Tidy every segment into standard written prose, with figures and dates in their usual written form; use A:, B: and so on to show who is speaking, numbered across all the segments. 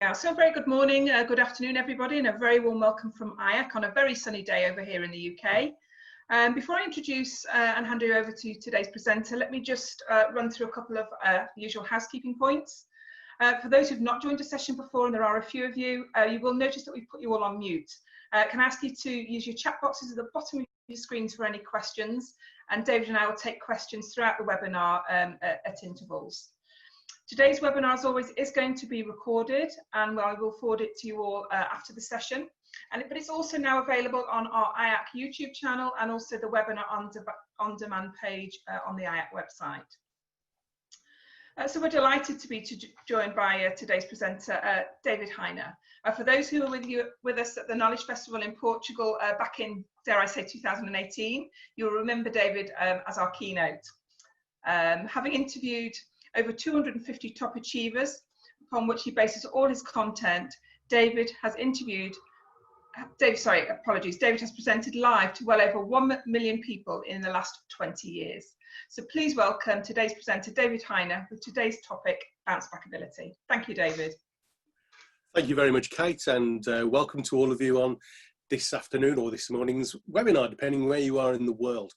A: Yeah, so a very good morning, good afternoon, everybody, and a very warm welcome from IAC on a very sunny day over here in the UK. Before I introduce and hand you over to today's presenter, let me just run through a couple of usual housekeeping points. For those who've not joined a session before, and there are a few of you, you will notice that we've put you all on mute. Can I ask you to use your chat boxes at the bottom of your screens for any questions, and David and I will take questions throughout the webinar at intervals. Today's webinar, as always, is going to be recorded, and I will forward it to you all after the session. But it's also now available on our IAC YouTube channel and also the webinar on-demand page on the IAC website. So we're delighted to be joined by today's presenter, David Heiner. For those who were with us at the Knowledge Festival in Portugal back in, dare I say, 2018, you'll remember David as our keynote. Having interviewed over 250 top achievers, upon which he bases all his content, David has presented live to well over 1 million people in the last 20 years. So please welcome today's presenter, David Heiner, with today's topic, bounce back ability. Thank you, David.
B: Thank you very much, Kate, and welcome to all of you on this afternoon or this morning's webinar, depending where you are in the world.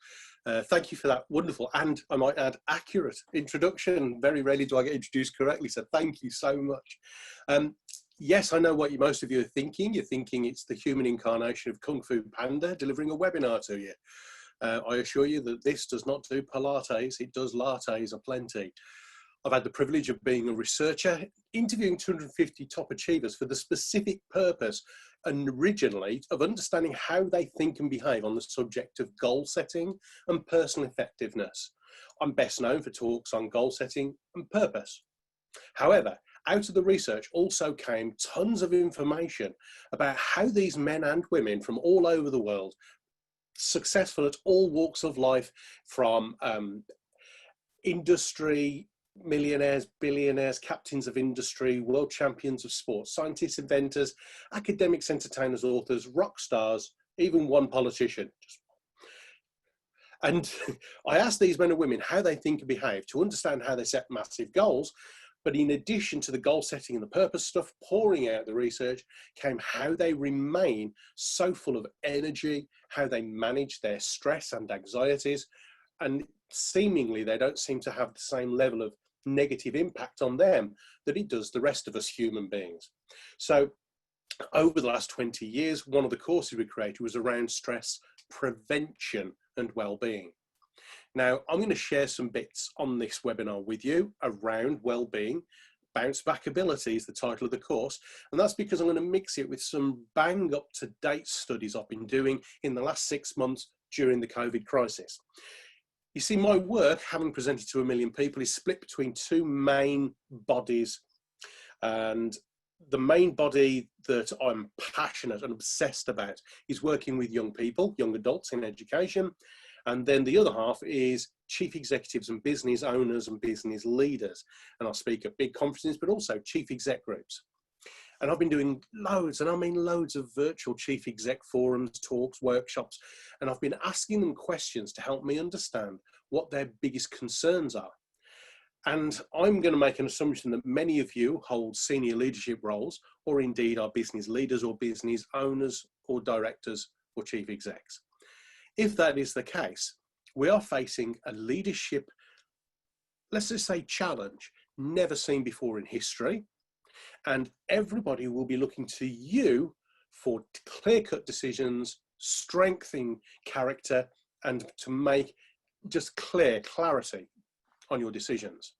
B: Thank you for that wonderful and, I might add, accurate introduction. Very rarely do I get introduced correctly, so thank you so much. Yes, I know what most of you are thinking. You're thinking it's the human incarnation of Kung Fu Panda delivering a webinar to you. I assure you that this does not do Pilates, it does lattes aplenty. I've had the privilege of being a researcher, interviewing 250 top achievers for the specific purpose and originally of understanding how they think and behave on the subject of goal setting and personal effectiveness. I'm best known for talks on goal setting and purpose. However, out of the research also came tons of information about how these men and women from all over the world, successful at all walks of life, from industry, millionaires, billionaires, captains of industry, world champions of sport, scientists, inventors, academics, entertainers, authors, rock stars, even one politician. And I asked these men and women how they think and behave to understand how they set massive goals. But in addition to the goal setting and the purpose stuff, pouring out the research came how they remain so full of energy, how they manage their stress and anxieties, and seemingly they don't seem to have the same level of negative impact on them that it does the rest of us human beings. So over the last 20 years, one of the courses we created was around stress prevention and well-being. Now, I'm going to share some bits on this webinar with you around well-being. Bounce back ability is the title of the course, and that's because I'm going to mix it with some bang up to date studies I've been doing in the last 6 months during the COVID crisis. You see, my work, having presented to 1 million people, is split between two main bodies. And the main body that I'm passionate and obsessed about is working with young people, young adults in education. And then the other half is chief executives and business owners and business leaders. And I'll speak at big conferences, but also chief exec groups. And I've been doing loads, and I mean loads of virtual chief exec forums, talks, workshops, and I've been asking them questions to help me understand what their biggest concerns are. And I'm going to make an assumption that many of you hold senior leadership roles, or indeed are business leaders or business owners or directors or chief execs. If that is the case, we are facing a leadership, let's just say, challenge never seen before in history. And everybody will be looking to you for clear-cut decisions, strengthening character, and to make just clarity on your decisions.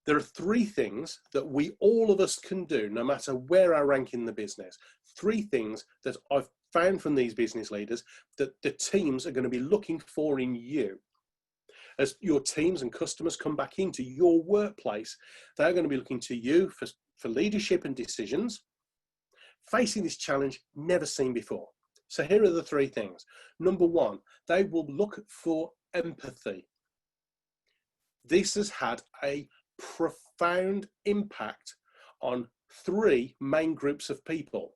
B: There are three things that all of us can do, no matter where I rank in the business. Three things that I've found from these business leaders that the teams are going to be looking for in you. As your teams and customers come back into your workplace, they're going to be looking to you for leadership and decisions, facing this challenge never seen before. So here are the three things. Number one, they will look for empathy. This has had a profound impact on three main groups of people.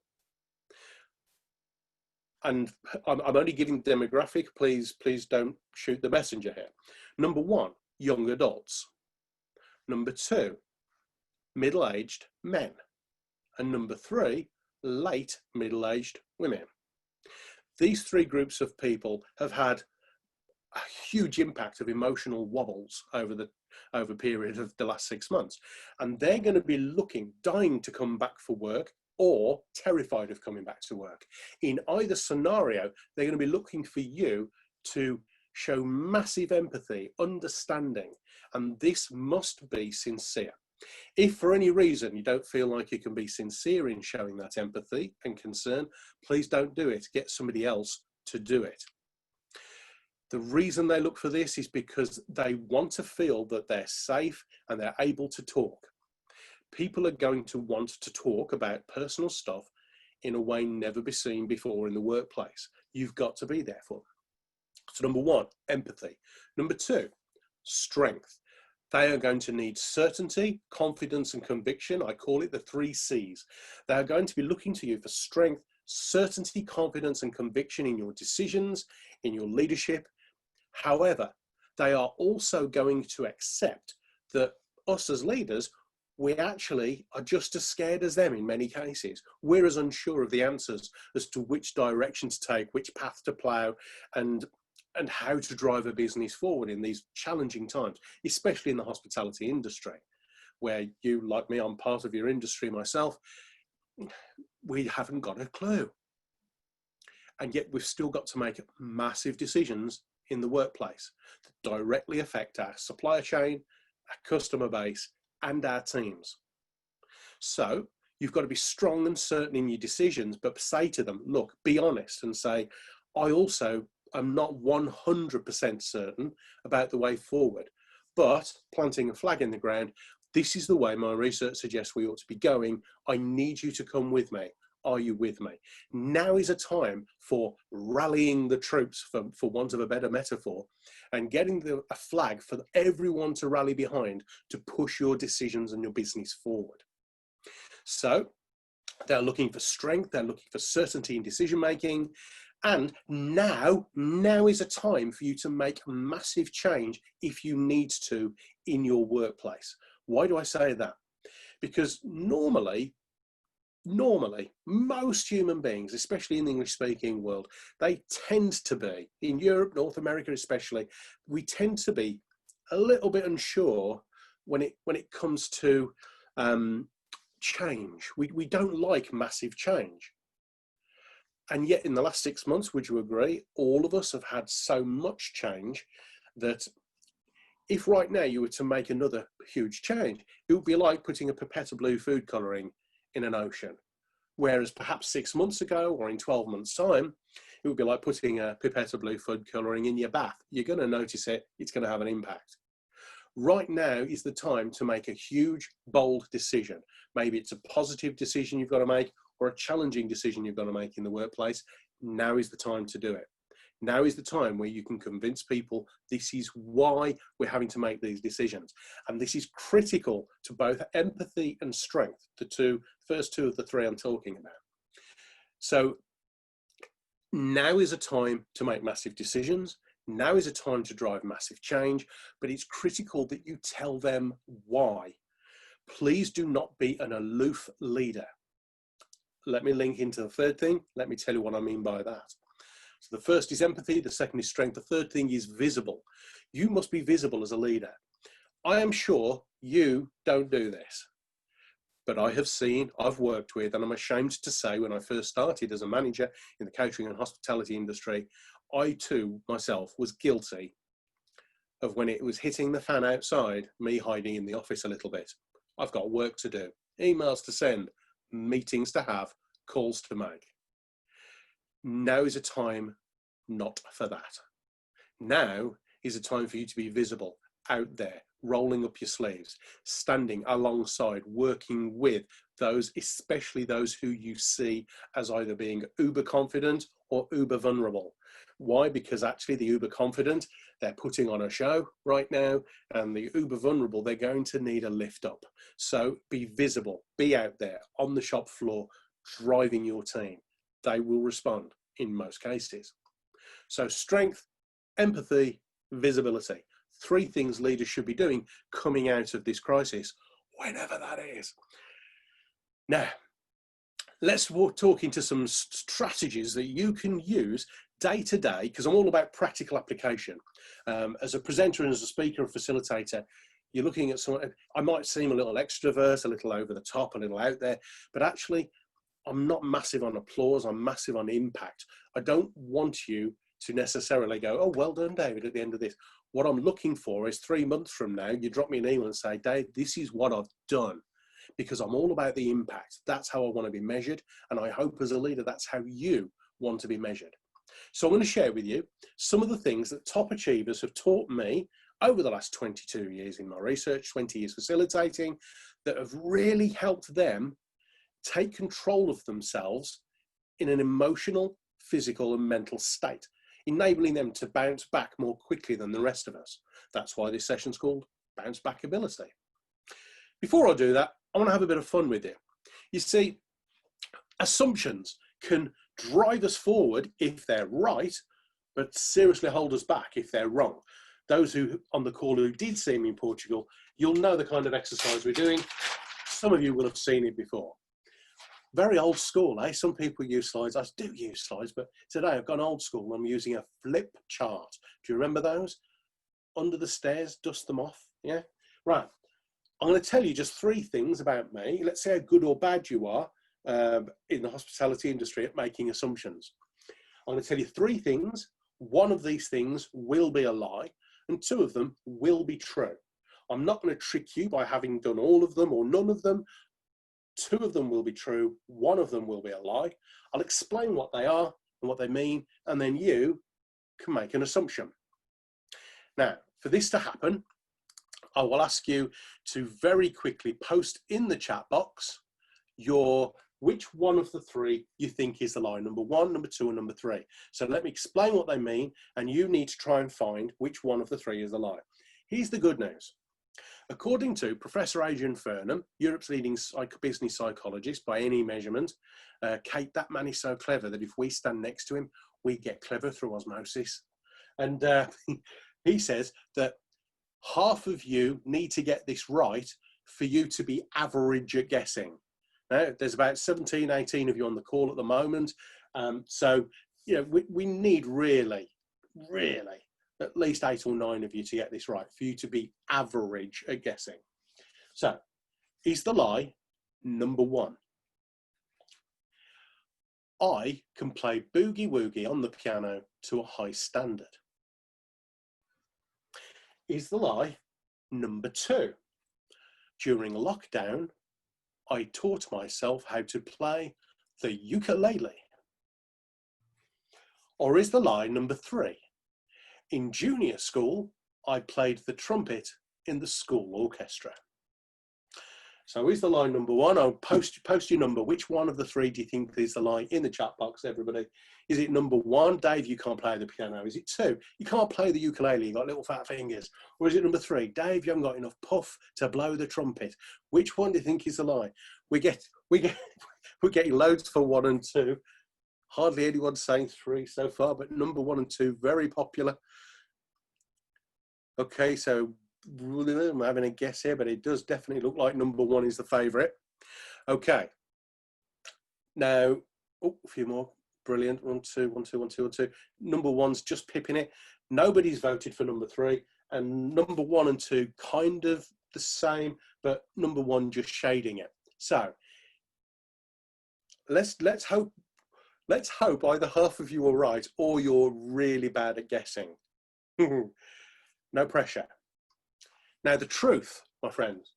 B: And I'm only giving demographic, please don't shoot the messenger here. Number one, young adults. Number two, middle-aged men. And number 3, late middle-aged women. These 3 groups of people have had a huge impact of emotional wobbles over a period of the last 6 months. And they're going to be looking, dying to come back for work or terrified of coming back to work. In either scenario, they're going to be looking for you to show massive empathy, understanding, and this must be sincere. If for any reason you don't feel like you can be sincere in showing that empathy and concern, please don't do it. Get somebody else to do it. The reason they look for this is because they want to feel that they're safe and they're able to talk. People are going to want to talk about personal stuff in a way never been seen before in the workplace. You've got to be there for them. So number 1, empathy. Number 2, strength. They are going to need certainty, confidence, and conviction. I call it the 3 C's. They are going to be looking to you for strength, certainty, confidence, and conviction in your decisions, in your leadership. However, they are also going to accept that us as leaders, we actually are just as scared as them in many cases. We're as unsure of the answers as to which direction to take, which path to plough, and how to drive a business forward in these challenging times, especially in the hospitality industry, where you, like me, I'm part of your industry myself, we haven't got a clue. And yet we've still got to make massive decisions in the workplace that directly affect our supply chain, our customer base, and our teams. So you've got to be strong and certain in your decisions, but say to them, look, be honest and say, I also am not 100% certain about the way forward, but planting a flag in the ground, this is the way my research suggests we ought to be going. I need you to come with me. Are you with me? Now is a time for rallying the troops, for want of a better metaphor, and getting a flag for everyone to rally behind to push your decisions and your business forward. So they're looking for strength, they're looking for certainty in decision making, and now is a time for you to make a massive change if you need to in your workplace. Why do I say that? Because normally, most human beings, especially in the English-speaking world, they tend to be, in Europe, North America especially, we tend to be a little bit unsure when it comes to change. We don't like massive change. And yet in the last 6 months, would you agree, all of us have had so much change that if right now you were to make another huge change, it would be like putting a pipette of blue food colouring in an ocean. Whereas perhaps 6 months ago or in 12 months' time, it would be like putting a pipette of blue food colouring in your bath. You're going to notice it, it's going to have an impact. Right now is the time to make a huge, bold decision. Maybe it's a positive decision you've got to make or a challenging decision you've got to make in the workplace. Now is the time to do it. Now is the time where you can convince people this is why we're having to make these decisions. And this is critical to both empathy and strength, the first two of the 3 I'm talking about. So now is a time to make massive decisions. Now is a time to drive massive change, but it's critical that you tell them why. Please do not be an aloof leader. Let me link into the 3rd thing. Let me tell you what I mean by that. So the first is empathy, the second is strength, the 3rd thing is visible. You must be visible as a leader. I am sure you don't do this, but I have seen, I've worked with, and I'm ashamed to say when I first started as a manager in the catering and hospitality industry, I too, myself, was guilty of when it was hitting the fan outside, me hiding in the office a little bit. I've got work to do, emails to send, meetings to have, calls to make. Now is a time not for that. Now is a time for you to be visible, out there, rolling up your sleeves, standing alongside, working with those, especially those who you see as either being uber confident or uber vulnerable. Why? Because actually the uber confident, they're putting on a show right now, and the uber vulnerable, they're going to need a lift up. So be visible, be out there on the shop floor, driving your team. They will respond in most cases. So strength, empathy, visibility. 3 things leaders should be doing coming out of this crisis. whenever that is. Now, let's talk into some strategies that you can use day to day, because I'm all about practical application. As a presenter and as a speaker and facilitator, you're looking at someone, I might seem a little extrovert, a little over the top, a little out there, but actually I'm not massive on applause, I'm massive on impact. I don't want you to necessarily go, oh, well done, David, at the end of this. What I'm looking for is 3 months from now, you drop me an email and say, Dave, this is what I've done, because I'm all about the impact. That's how I want to be measured. And I hope as a leader, that's how you want to be measured. So I'm going to share with you some of the things that top achievers have taught me over the last 22 years in my research, 20 years facilitating, that have really helped them take control of themselves in an emotional, physical, and mental state, enabling them to bounce back more quickly than the rest of us. That's why this session's called Bounce Back Ability. Before I do that, I want to have a bit of fun with you. You see, assumptions can drive us forward if they're right, but seriously hold us back if they're wrong. Those who on the call who did see me in Portugal, you'll know the kind of exercise we're doing. Some of you will have seen it before. Very old school, eh? Some people use slides. I do use slides, but today I've gone old school. I'm using a flip chart. Do you remember those? Under the stairs, dust them off. Yeah? Right. I'm going to tell you just 3 things about me. Let's see how good or bad you are in the hospitality industry at making assumptions. I'm going to tell you 3 things. 1 of these things will be a lie, and 2 of them will be true. I'm not going to trick you by having done all of them or none of them. 2 of them will be true. 1 of them will be a lie. I'll explain what they are and what they mean, and then you can make an assumption. Now, for this to happen, I will ask you to very quickly post in the chat box which one of the 3 you think is the lie, number 1, number 2, and number 3. So let me explain what they mean, and you need to try and find which one of the 3 is the lie. Here's the good news. According to Professor Adrian Fernham, Europe's leading business psychologist by any measurement, Kate, that man is so clever that if we stand next to him, we get clever through osmosis. And he says that half of you need to get this right for you to be average at guessing. Now, there's about 17, 18 of you on the call at the moment. So, you know, we need really at least 8 or 9 of you to get this right for you to be average at guessing. So, is the lie number 1? I can play boogie woogie on the piano to a high standard. Is the lie number 2? During lockdown, I taught myself how to play the ukulele. Or is the lie number 3? In junior school, I played the trumpet in the school orchestra. So is the lie number 1? I'll post your number. Which one of the 3 do you think is the lie in the chat box, everybody? Is it number 1, Dave, you can't play the piano? Is it 2, you can't play the ukulele, you've got little fat fingers? Or is it number 3, Dave, you haven't got enough puff to blow the trumpet? Which one do you think is the lie? We're getting loads for 1 and 2. Hardly anyone saying 3 so far, but number 1 and 2, very popular. Okay, so I'm having a guess here, but it does definitely look like number 1 is the favourite. Okay. Now, a few more. Brilliant. 1, 2, 1, 2, 1, 2, 1, 2. Number 1's just pipping it. Nobody's voted for number 3, and number 1 and 2 kind of the same, but number 1 just shading it. So let's hope either half of you are right or you're really bad at guessing. No pressure. Now, the truth, my friends,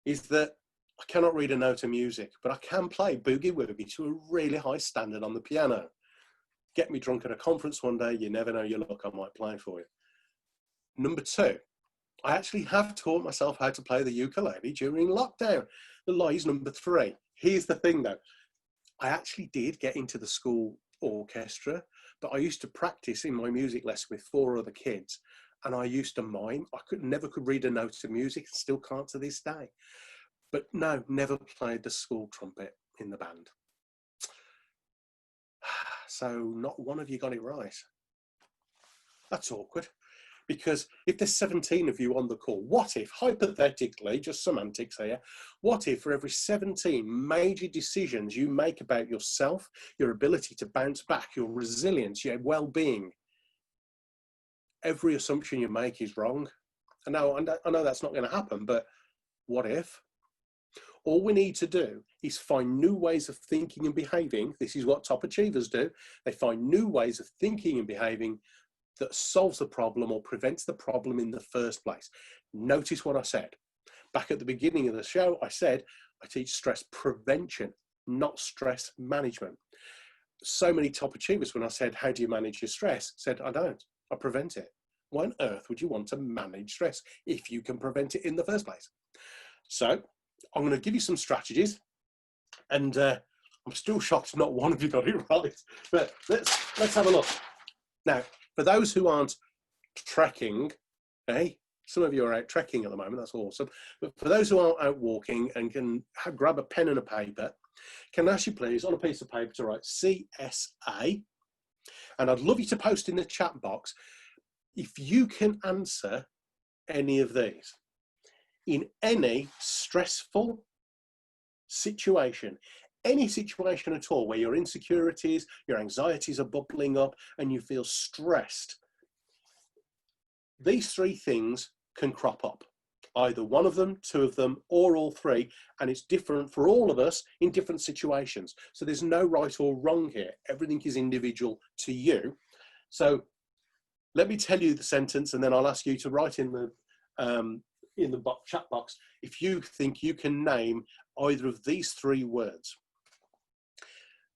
B: is that I cannot read a note of music, but I can play boogie woogie to a really high standard on the piano. Get me drunk at a conference one day, you never know your luck, I might play for you. Number 2, I actually have taught myself how to play the ukulele during lockdown. The lie is number 3. Here's the thing though, I actually did get into the school orchestra, but I used to practice in my music lesson with 4 other kids, and I used to mime. I never could read a note of music, still can't to this day. But no, never played the school trumpet in the band. So not one of you got it right. That's awkward. Because if there's 17 of you on the call, what if, hypothetically, just semantics here, what if for every 17 major decisions you make about yourself, your ability to bounce back, your resilience, your well-being, every assumption you make is wrong? I know that's not going to happen, but what if? All we need to do is find new ways of thinking and behaving. This is what top achievers do. They find new ways of thinking and behaving that solves the problem or prevents the problem in the first place. Notice what I said. Back at the beginning of the show, I said, I teach stress prevention, not stress management. So many top achievers, when I said, how do you manage your stress? Said, I don't, I prevent it. Why on earth would you want to manage stress if you can prevent it in the first place? So I'm going to give you some strategies, and I'm still shocked not one of you got it right, but let's have a look. Now, for those who aren't trekking, hey, some of you are out trekking at the moment, that's awesome, but for those who aren't out walking and can grab a pen and a paper, can I ask you please on a piece of paper to write CSA, and I'd love you to post in the chat box if you can answer any of these. In any stressful situation, any situation at all where your insecurities, your anxieties are bubbling up and you feel stressed, these three things can crop up. Either one of them, two of them, or all three, and it's different for all of us in different situations. So there's no right or wrong here. Everything is individual to you. So let me tell you the sentence, and then I'll ask you to write in the chat box if you think you can name either of these three words.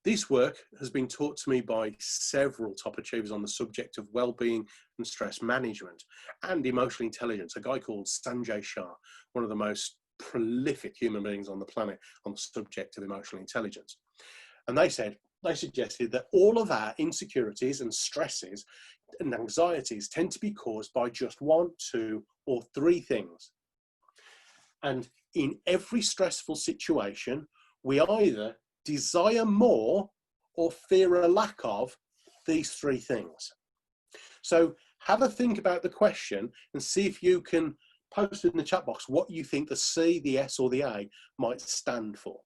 B: This work has been taught to me by several top achievers on the subject of well-being and stress management and emotional intelligence. A guy called Sanjay Shah, one of the most prolific human beings on the planet on the subject of emotional intelligence. And they suggested that all of our insecurities and stresses and anxieties tend to be caused by just one, two, or three things. And in every stressful situation, we either desire more or fear a lack of these three things. So have a think about the question and see if you can post in the chat box what you think the C, the S, or the A might stand for.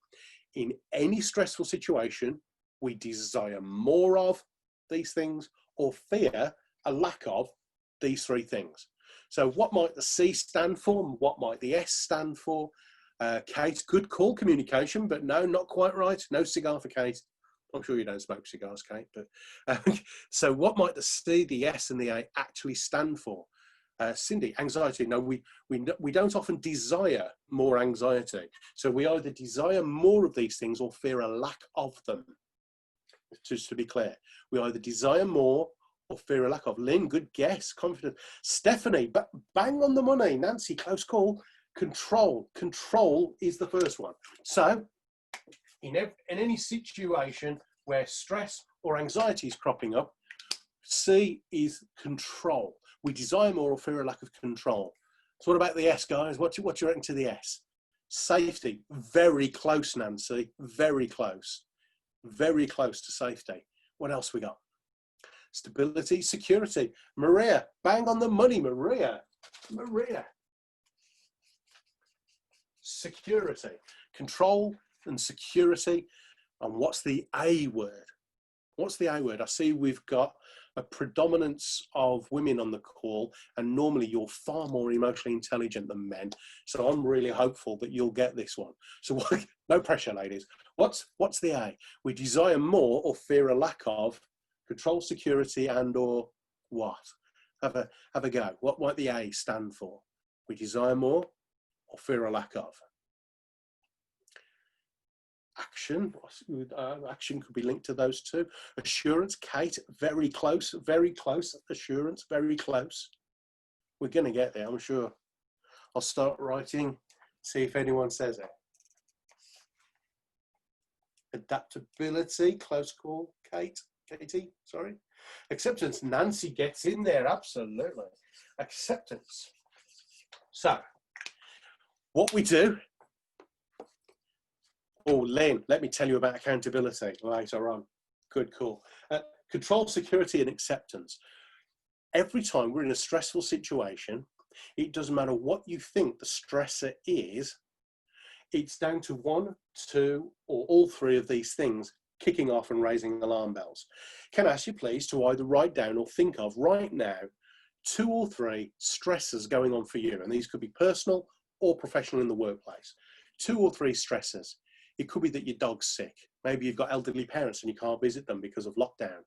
B: In any stressful situation, we desire more of these things or fear a lack of these three things. So what might the C stand for and what might the S stand for? Kate, good call, communication, but no, not quite right. No cigar for Kate. I'm sure you don't smoke cigars, Kate, but so what might the C, the S, and the A actually stand for? Cindy, anxiety. No, we don't often desire more anxiety. So we either desire more of these things or fear a lack of them. Just to be clear, we either desire more or fear a lack of. Lynn, good guess, confident. Stephanie, bang on the money. Nancy, close call. Control is the first one. So in any situation where stress or anxiety is cropping up, C is control. We desire more or fear a lack of control. So what about the S, guys? What do you reckon to the S? Safety. Very close, Nancy. Very close. Very close to safety. What else we got? Stability, security. Maria, bang on the money, Maria. Security, control and security. And what's the A word? What's the A word? I see we've got a predominance of women on the call, and normally you're far more emotionally intelligent than men. So I'm really hopeful that you'll get this one. So no pressure, ladies. What's the A? We desire more or fear a lack of control, security, and or what? Have a go. What might the A stand for? We desire more or fear a lack of. Action. Action could be linked to those two. Assurance, Kate, very close, assurance, very close. We're going to get there, I'm sure. I'll start writing, see if anyone says it. Adaptability, close call, Katie, sorry. Acceptance, Nancy gets in there, absolutely. Acceptance. So, what we do, Lynn, let me tell you about accountability later on. Good call. Control, security, and acceptance. Every time we're in a stressful situation, it doesn't matter what you think the stressor is, it's down to one, two, or all three of these things kicking off and raising alarm bells. Can I ask you please to either write down or think of right now 2 or 3 stressors going on for you, and these could be personal or professional in the workplace. 2 or 3 stressors. It could be that your dog's sick. Maybe you've got elderly parents and you can't visit them because of lockdown.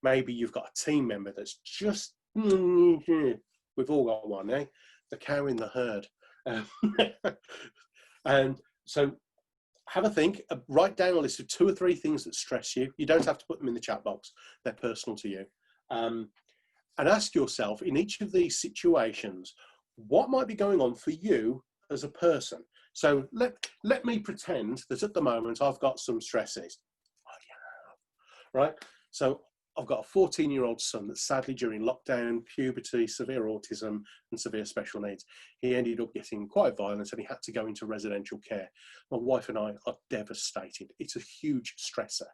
B: Maybe you've got a team member that's just, we've all got one, eh? The cow in the herd. And so have a think, write down a list of 2 or 3 things that stress you. You don't have to put them in the chat box. They're personal to you. And ask yourself, in each of these situations, what might be going on for you as a person? So let me pretend that at the moment I've got some stresses. Right? So I've got a 14-year-old son that sadly during lockdown, puberty, severe autism and severe special needs, he ended up getting quite violent and he had to go into residential care. My wife and I are devastated. It's a huge stressor.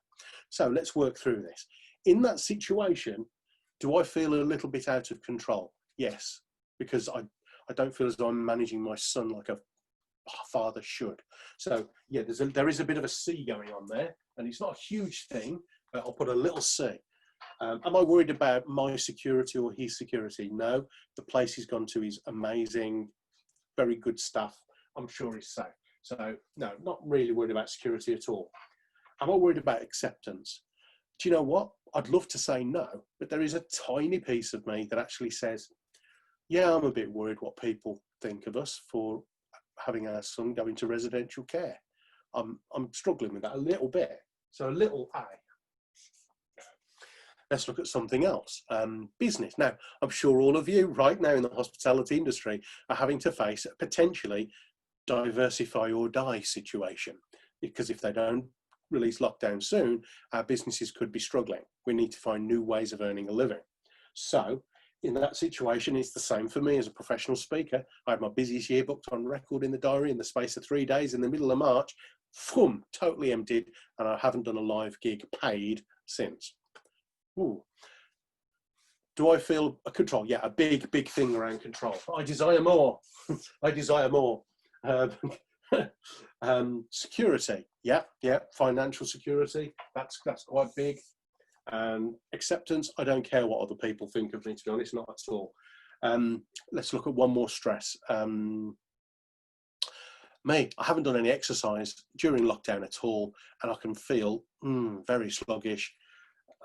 B: So let's work through this. In that situation, do I feel a little bit out of control? Yes, because I don't feel as though I'm managing my son like a father should. So yeah, there is a bit of a C going on there, and it's not a huge thing, but I'll put a little C. Am I worried about my security or his security? No, the place he's gone to is amazing, very good stuff. I'm sure he's safe. So no, not really worried about security at all. Am I worried about acceptance? Do you know what? I'd love to say no, but there is a tiny piece of me that actually says, yeah, I'm a bit worried what people think of us for having our son go into residential care. I'm struggling with that a little bit. So a little A. Let's look at something else. Business. Now, I'm sure all of you right now in the hospitality industry are having to face a potentially diversify or die situation, because if they don't release lockdown soon, our businesses could be struggling. We need to find new ways of earning a living. So in that situation, it's the same for me as a professional speaker. I had my busiest year booked on record in the diary in the space of 3 days in the middle of March, totally emptied, and I haven't done a live gig paid since. Ooh. Do I feel a control? Yeah, a big thing around control. I desire more. I desire more. Security. Yeah, financial security. That's quite big. Acceptance. I don't care what other people think of me, to be honest, not at all. Let's look at one more stress. Me, I haven't done any exercise during lockdown at all, and I can feel very sluggish.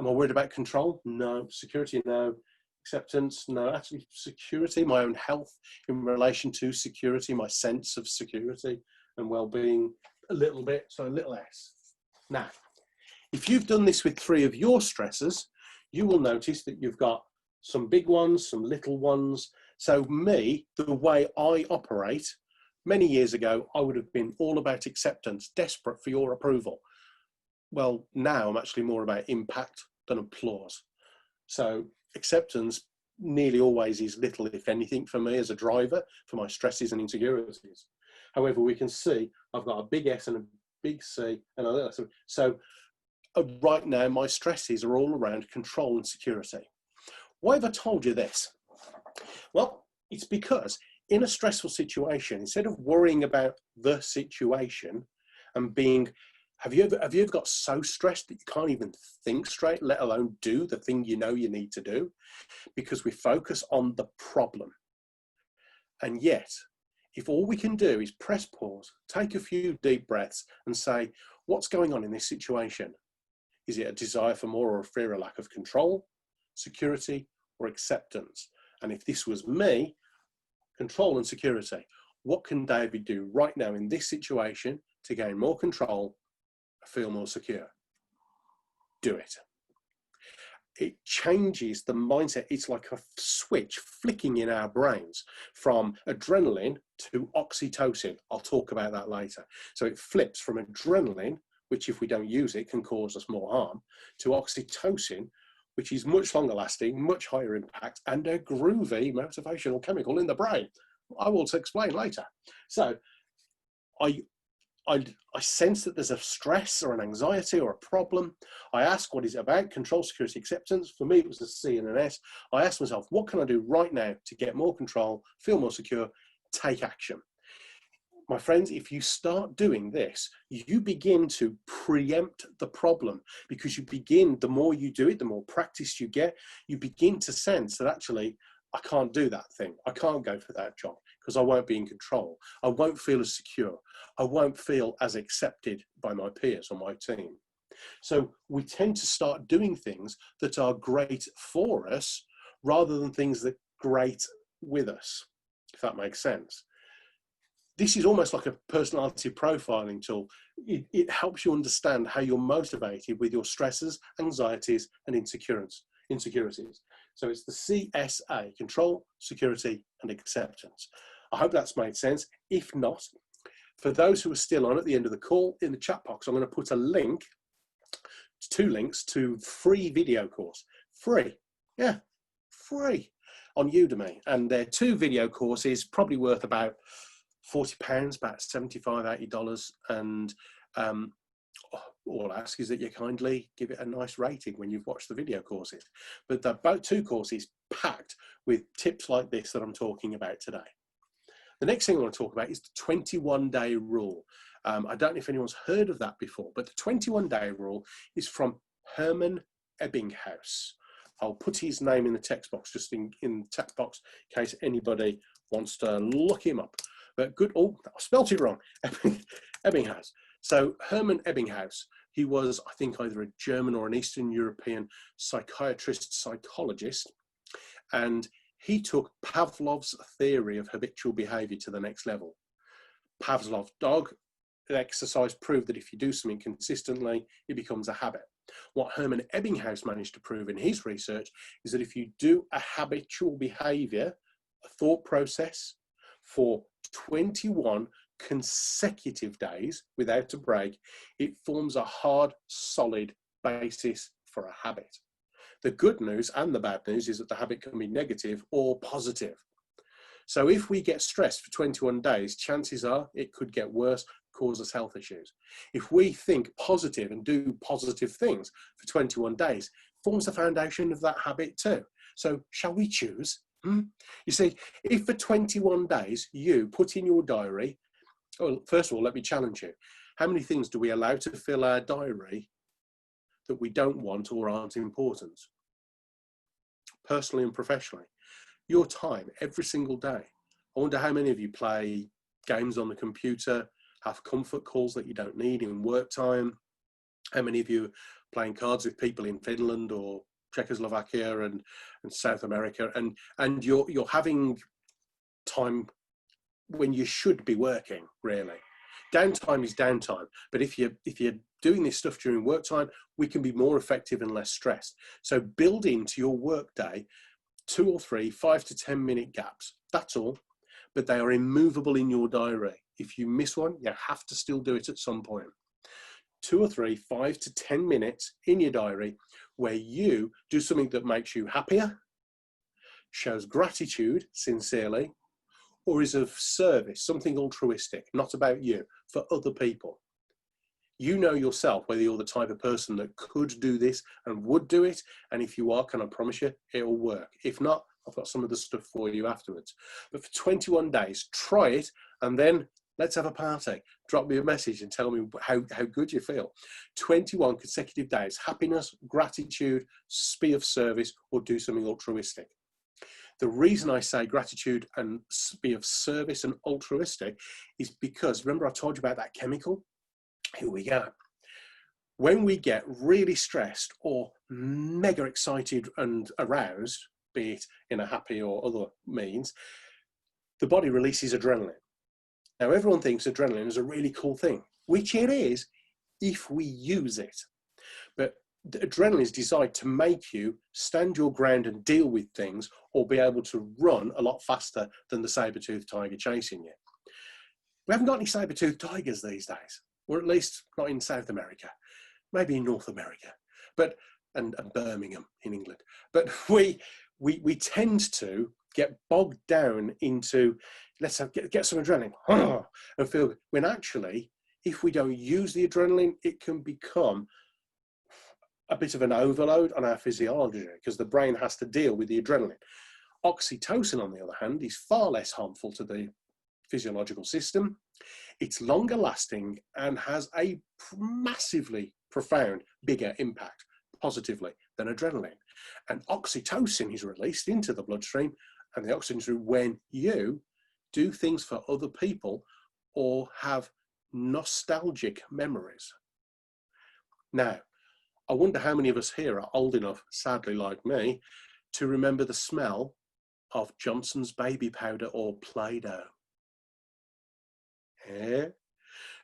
B: Am I worried about control? No. Security? No. Acceptance? No. Actually, security, my own health in relation to security, my sense of security and well-being, a little bit, so a little S. Now, if you've done this with 3 of your stressors, you will notice that you've got some big ones, some little ones. So me, the way I operate, many years ago, I would have been all about acceptance, desperate for your approval. Well, now I'm actually more about impact than applause. So acceptance nearly always is little, if anything, for me as a driver, for my stresses and insecurities. However, we can see I've got a big S and a big C and a little S. So right now, my stresses are all around control and security. Why have I told you this? Well, it's because in a stressful situation, instead of worrying about the situation and being, have you ever got so stressed that you can't even think straight, let alone do the thing you know you need to do? Because we focus on the problem. And yet, if all we can do is press pause, take a few deep breaths and say, what's going on in this situation? Is it a desire for more or a fear or lack of control, security, or acceptance? And if this was me, control and security, what can David do right now in this situation to gain more control, feel more secure? Do it. It changes the mindset. It's like a switch flicking in our brains from adrenaline to oxytocin. I'll talk about that later. So it flips from adrenaline, which if we don't use it can cause us more harm, to oxytocin, which is much longer lasting, much higher impact, and a groovy motivational chemical in the brain. I will explain later. So I I sense that there's a stress or an anxiety or a problem. I ask what is it about, control, security, acceptance. For me, it was a C and an S. I asked myself, what can I do right now to get more control, feel more secure, take action? My friends, if you start doing this, you begin to preempt the problem, because you begin, the more you do it, the more practice you get, you begin to sense that actually, I can't do that thing. I can't go for that job because I won't be in control. I won't feel as secure. I won't feel as accepted by my peers or my team. So we tend to start doing things that are great for us rather than things that are great with us, if that makes sense. This is almost like a personality profiling tool. It helps you understand how you're motivated with your stresses, anxieties, and insecurities. So it's the CSA, control, security, and acceptance. I hope that's made sense. If not, for those who are still on at the end of the call, in the chat box, I'm going to put a link, 2 links to free video course. Free, yeah, free, on Udemy. And they're 2 video courses, probably worth about £40, about $75, $80. And all I ask is that you kindly give it a nice rating when you've watched the video courses. But they're about 2 courses packed with tips like this that I'm talking about today. The next thing I want to talk about is the 21-day rule. I don't know if anyone's heard of that before, but the 21-day rule is from Hermann Ebbinghaus. I'll put his name in the text box, just in the text box, in case anybody wants to look him up. But good, oh, I spelled it wrong, Ebbinghaus. So Hermann Ebbinghaus, he was, I think, either a German or an Eastern European psychiatrist, psychologist, and he took Pavlov's theory of habitual behavior to the next level. Pavlov's dog exercise proved that if you do something consistently, it becomes a habit. What Hermann Ebbinghaus managed to prove in his research is that if you do a habitual behavior, a thought process, for 21 consecutive days without a break, it forms a hard, solid basis for a habit. The good news and the bad news is that the habit can be negative or positive. So if we get stressed for 21 days, chances are it could get worse, cause us health issues. If we think positive and do positive things for 21 days, forms the foundation of that habit too. So shall we choose? You see, if for 21 days you put in your diary, well, first of all, let me challenge you. How many things do we allow to fill our diary that we don't want or aren't important? Personally and professionally. Your time every single day. I wonder how many of you play games on the computer, have comfort calls that you don't need in work time. How many of you are playing cards with people in Finland or Czechoslovakia and South America, and you're having time when you should be working, really. Downtime is downtime, but if you're doing this stuff during work time, we can be more effective and less stressed. So build into your work day 2 or 3 5 to 10 minute gaps. That's all, but they are immovable in your diary. If you miss one, you have to still do it at some point. 2 or 3 5 to 10 minutes in your diary where you do something that makes you happier, shows gratitude sincerely, or is of service, something altruistic, not about you, for other people. You know yourself whether you're the type of person that could do this and would do it, and if you are, can I promise you, it'll work. If not, I've got some of the stuff for you afterwards. But for 21 days, try it, and then let's have a party. Drop me a message and tell me how good you feel. 21 consecutive days, happiness, gratitude, be of service, or do something altruistic. The reason I say gratitude and be of service and altruistic is because, remember I told you about that chemical? Here we go. When we get really stressed or mega excited and aroused, be it in a happy or other means, the body releases adrenaline. Now, everyone thinks adrenaline is a really cool thing, which it is if we use it. But the adrenaline is designed to make you stand your ground and deal with things, or be able to run a lot faster than the saber-toothed tiger chasing you. We haven't got any saber-toothed tigers these days, or at least not in South America, maybe in North America, but and Birmingham in England. But we tend to get bogged down into, let's get some adrenaline and feel, when actually if we don't use the adrenaline, it can become a bit of an overload on our physiology because the brain has to deal with the adrenaline. Oxytocin, on the other hand, is far less harmful to the physiological system. It's longer lasting and has a massively profound, bigger impact positively than adrenaline. And oxytocin is released into the bloodstream and the oxygen when you do things for other people or have nostalgic memories. Now, I wonder how many of us here are old enough, sadly like me, to remember the smell of Johnson's baby powder or Play-Doh. Yeah.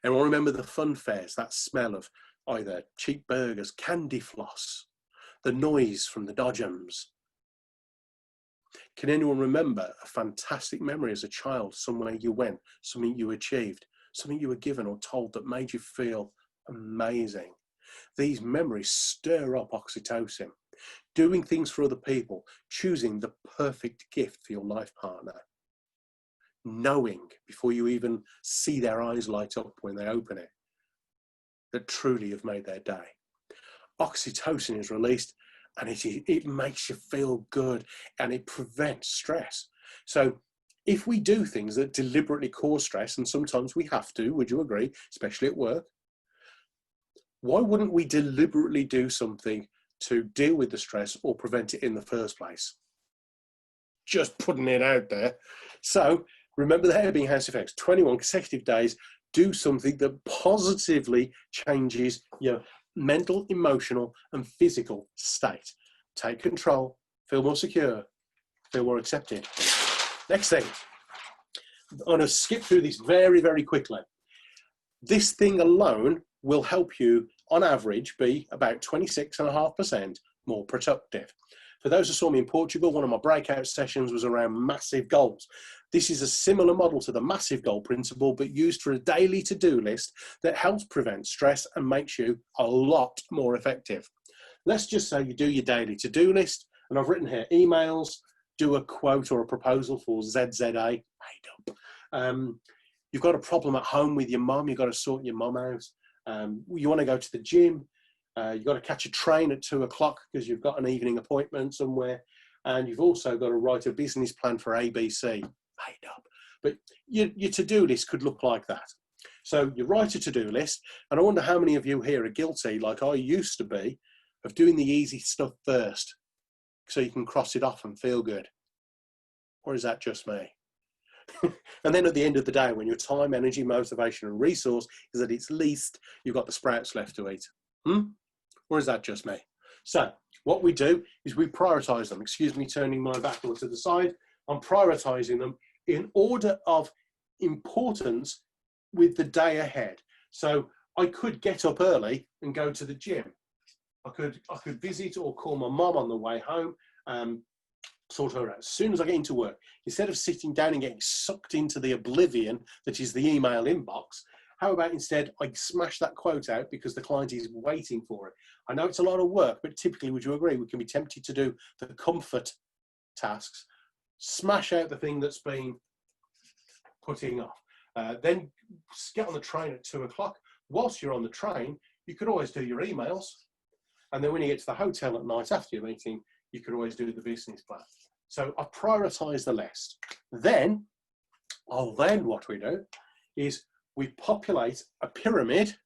B: And I remember the fun fairs, that smell of either cheap burgers, candy floss, the noise from the Dodgems. Can anyone remember a fantastic memory as a child, somewhere you went, something you achieved, something you were given or told that made you feel amazing? These memories stir up oxytocin. Doing things for other people, choosing the perfect gift for your life partner, knowing before you even see their eyes light up when they open it, that truly you've made their day. Oxytocin is released and it makes you feel good and it prevents stress. So if we do things that deliberately cause stress, and sometimes we have to, would you agree, especially at work, why wouldn't we deliberately do something to deal with the stress or prevent it in the first place? Just putting it out there. So remember the Ebbinghaus effects, 21 consecutive days, do something that positively changes your mental, emotional, and physical state. Take control, feel more secure, feel more accepted. Next thing, I'm going to skip through this very, very quickly. This thing alone will help you, on average, be about 26.5% more productive. For those who saw me in Portugal, one of my breakout sessions was around massive goals. This is a similar model to the massive goal principle, but used for a daily to-do list that helps prevent stress and makes you a lot more effective. Let's just say you do your daily to-do list, and I've written here emails, do a quote or a proposal for ZZA, made up. You've got a problem at home with your mum, you've got to sort your mum out. You want to go to the gym, you've got to catch a train at 2 o'clock because you've got an evening appointment somewhere, and you've also got to write a business plan for ABC, made up. But your to-do list could look like that. So you write a to-do list, and I wonder how many of you here are guilty, like I used to be, of doing the easy stuff first so you can cross it off and feel good. Or is that just me? And then at the end of the day, when your time, energy, motivation, and resource is at its least, you've got the sprouts left to eat. Or is that just me? So what we do is we prioritize them. Excuse me, turning my back to the side. I'm prioritizing them in order of importance with the day ahead. So I could get up early and go to the gym. I could visit or call my mum on the way home, sort her out. As soon as I get into work, instead of sitting down and getting sucked into the oblivion that is the email inbox, how about instead I smash that quote out because the client is waiting for it. I know it's a lot of work, but typically, would you agree, we can be tempted to do the comfort tasks, smash out the thing that's been putting off. Then get on the train at 2 o'clock. Whilst you're on the train, you could always do your emails. And then when you get to the hotel at night after your meeting, you could always do the business plan. So I prioritize the list. Then what we do is we populate a pyramid,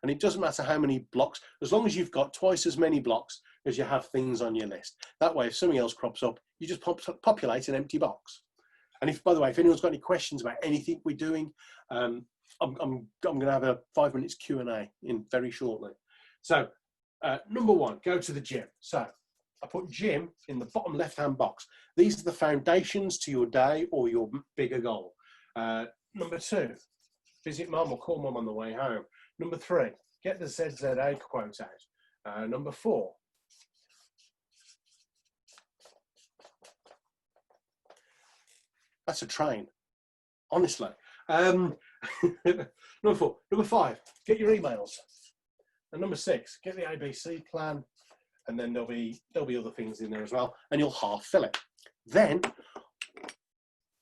B: and it doesn't matter how many blocks, as long as you've got twice as many blocks as you have things on your list. That way, if something else crops up, you just populate an empty box. And if, by the way, if anyone's got any questions about anything we're doing, I'm going to have a 5 minutes Q&A in very shortly. So number one, go to the gym. So I put gym in the bottom left-hand box. These are the foundations to your day or your bigger goal. Number two, visit mum or call mum on the way home. Number three, get the ZZA quote out. Number four, that's a train, honestly. Number four. Number five, get your emails. And number six, get the ABC plan. And then there'll be other things in there as well, and you'll half fill it. Then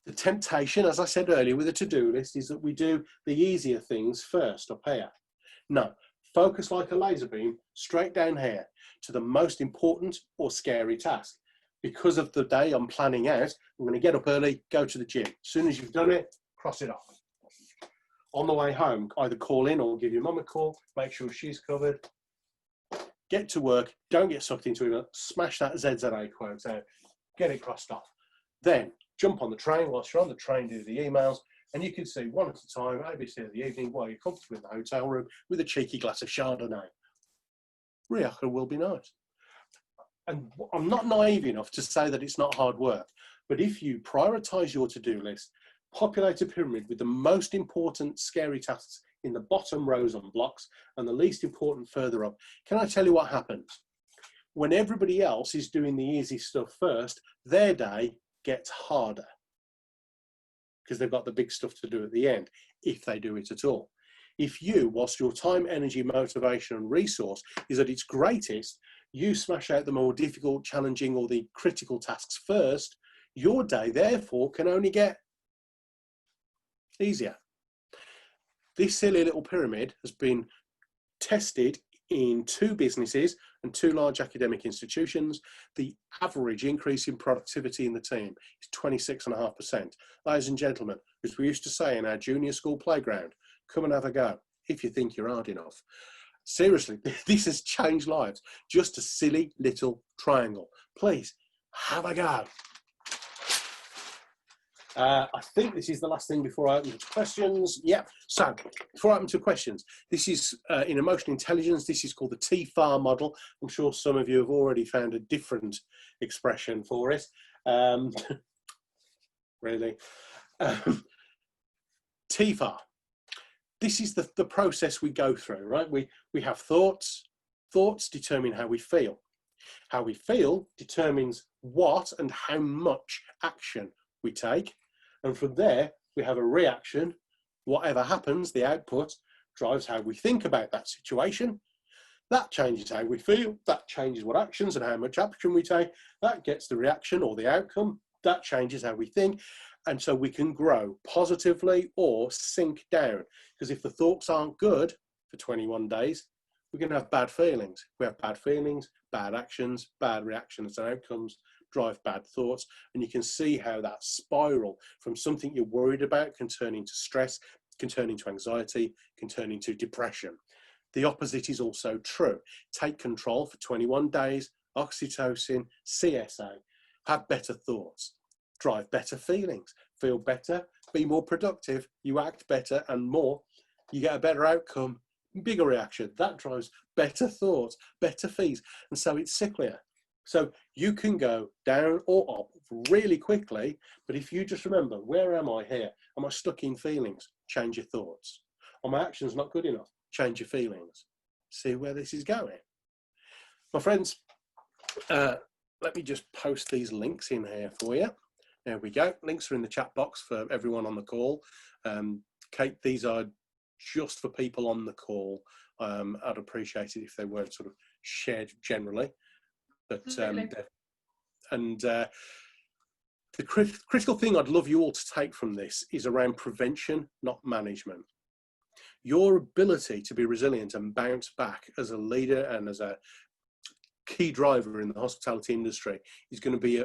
B: the The temptation, as I said earlier, with a to-do list is that we do the easier things first up here. No, focus like a laser beam straight down here to the most important or scary task. Because of the day I'm planning out, I'm going to get up early, go to the gym. As soon as you've done it, cross it off. On the way home, either call in or give your mum a call, make sure she's covered. Get to work, don't get sucked into it, smash that ZZA quote out, get it crossed off. Then jump on the train, whilst you're on the train, do the emails, and you can see one at a time, ABC of the evening, while you're comfortable in the hotel room with a cheeky glass of Chardonnay. Riaka will be nice. And I'm not naive enough to say that it's not hard work, but if you prioritise your to-do list, populate a pyramid with the most important scary tasks in the bottom rows on blocks and the least important further up, can I tell you what happens? When everybody else is doing the easy stuff first, their day gets harder because they've got the big stuff to do at the end, if they do it at all. If you, whilst your time, energy, motivation and resource is at its greatest, you smash out the more difficult, challenging or the critical tasks first, your day therefore can only get easier. This silly little pyramid has been tested in 2 businesses and 2 large academic institutions. The average increase in productivity in the team is 26.5%. Ladies and gentlemen, as we used to say in our junior school playground, come and have a go if you think you're hard enough. Seriously, this has changed lives. Just a silly little triangle. Please, have a go. I think this is the last thing before I open to questions. Yep. So before I open to questions, this is in emotional intelligence. This is called the TFAR model. I'm sure some of you have already found a different expression for it. Really. TFAR. This is the process we go through, right? We have thoughts. Thoughts determine how we feel. How we feel determines what and how much action we take. And from there, we have a reaction. Whatever happens, the output drives how we think about that situation. That changes how we feel. That changes what actions and how much action we take. That gets the reaction or the outcome. That changes how we think. And so we can grow positively or sink down. Because if the thoughts aren't good for 21 days, we're going to have bad feelings. We have bad feelings, bad actions, bad reactions and outcomes drive bad thoughts. And you can see how that spiral from something you're worried about can turn into stress, can turn into anxiety, can turn into depression. The opposite is also true. Take control for 21 days, oxytocin, CSA, have better thoughts, drive better feelings, feel better, be more productive, you act better and more, you get a better outcome, bigger reaction. That drives better thoughts, better fees. And so it's cyclical. So you can go down or up really quickly, but if you just remember, where am I here? Am I stuck in feelings? Change your thoughts. Are my actions not good enough? Change your feelings. See where this is going. My friends, let me just post these links in here for you. There we go. Links are in the chat box for everyone on the call. Kate, these are just for people on the call. I'd appreciate it if they weren't sort of shared generally. But the critical thing I'd love you all to take from this is around prevention, not management. Your ability to be resilient and bounce back as a leader and as a key driver in the hospitality industry is going to be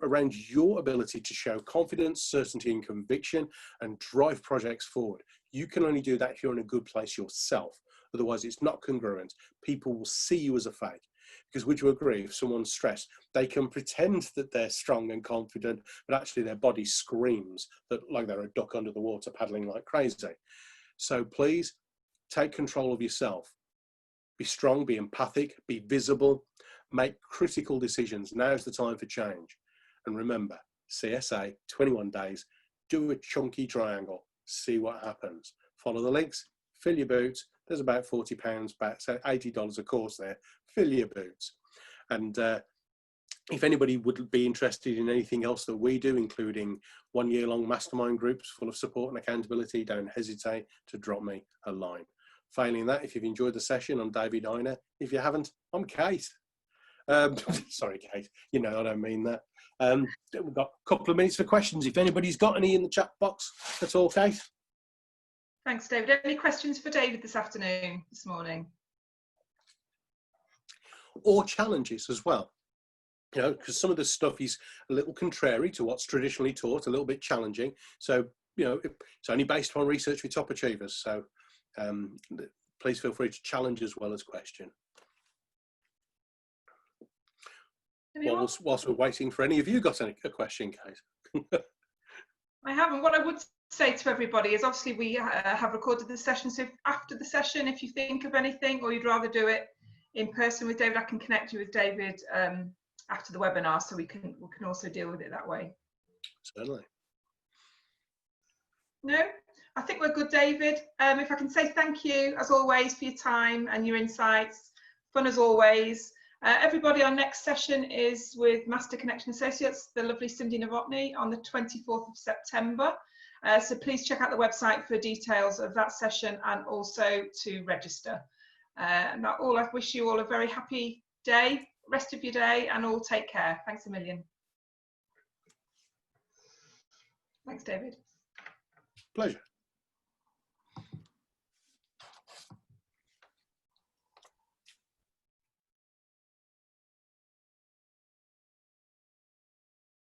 B: around your ability to show confidence, certainty and conviction and drive projects forward. You can only do that if you're in a good place yourself. Otherwise, it's not congruent. People will see you as a fake. Because would you agree, if someone's stressed, they can pretend that they're strong and confident, but actually their body screams that like they're a duck under the water paddling like crazy. So please take control of yourself. Be strong, be empathic, be visible, make critical decisions. Now's the time for change. And remember, CSA, 21 days, do a chunky triangle, see what happens. Follow the links, fill your boots. There's about £40 back, so $80 a course there. Fill your boots. And if anybody would be interested in anything else that we do, including 1 year long mastermind groups full of support and accountability, don't hesitate to drop me a line. Failing that, if you've enjoyed the session, I'm David Heiner. If you haven't, I'm Kate. Sorry, Kate, you know I don't mean that. We've got a couple of minutes for questions. If anybody's got any in the chat box, that's all, Kate.
A: Thanks, David. Any questions for David this morning?
B: Or challenges as well, you know, because some of the stuff is a little contrary to what's traditionally taught, a little bit challenging. So, you know, it's only based upon research with top achievers. So please feel free to challenge as well as question. Whilst we're waiting for any of you got a question, Kate?
A: I haven't. What I would say to everybody is obviously we have recorded the session. So after the session, if you think of anything or you'd rather do it in person with David, I can connect you with David after the webinar, so we can also deal with it that way.
B: Certainly.
A: No, I think we're good, David. If I can say thank you as always for your time and your insights. Fun as always. Everybody, our next session is with Master Connection Associates, the lovely Cindy Novotny, on the 24th of September. So please check out the website for details of that session and also to register. And that all, I wish you all a very happy day, rest of your day, and all take care. Thanks a million. Thanks, David.
B: Pleasure.